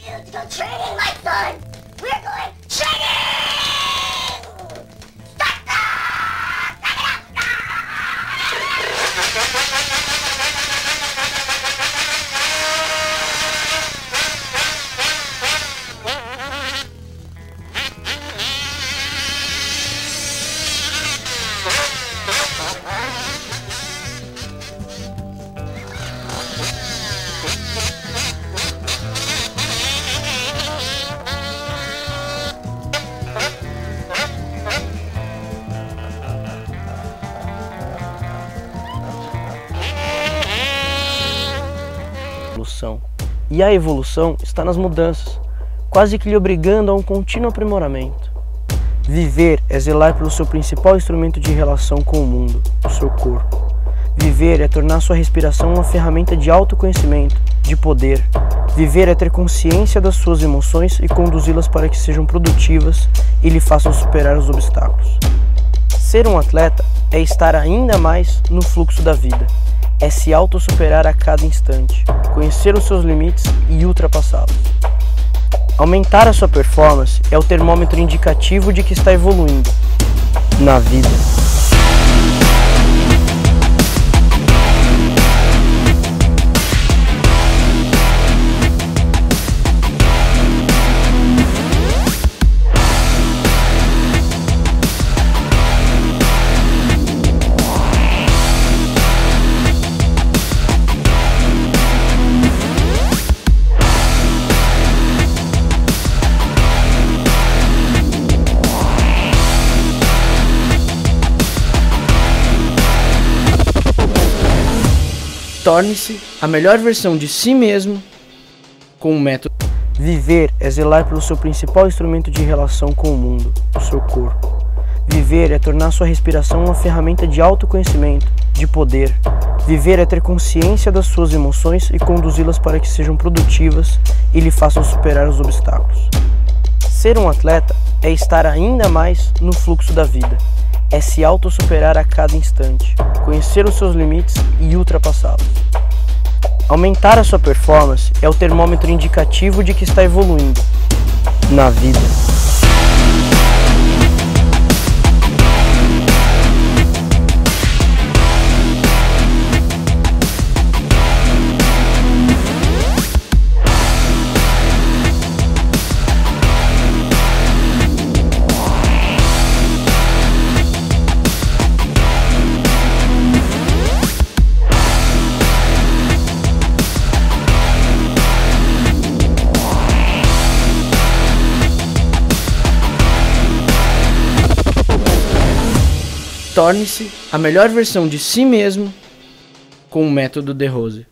you to go training, my son! We're going training! E a evolução está nas mudanças, quase que lhe obrigando a um contínuo aprimoramento. Viver é zelar pelo seu principal instrumento de relação com o mundo, o seu corpo. Viver é tornar sua respiração uma ferramenta de autoconhecimento, de poder. Viver é ter consciência das suas emoções e conduzi-las para que sejam produtivas e lhe façam superar os obstáculos. Ser um atleta é estar ainda mais no fluxo da vida. É se autossuperar a cada instante, conhecer os seus limites e ultrapassá-los. Aumentar a sua performance é o termômetro indicativo de que está evoluindo na vida. Torne-se a melhor versão de si mesmo com o método. Viver é zelar pelo seu principal instrumento de relação com o mundo, o seu corpo. Viver é tornar sua respiração uma ferramenta de autoconhecimento, de poder. Viver é ter consciência das suas emoções e conduzi-las para que sejam produtivas e lhe façam superar os obstáculos. Ser um atleta é estar ainda mais no fluxo da vida. É se autossuperar a cada instante, conhecer os seus limites e ultrapassá-los. Aumentar a sua performance é o termômetro indicativo de que está evoluindo na vida. Torne-se a melhor versão de si mesmo com o método De Rose.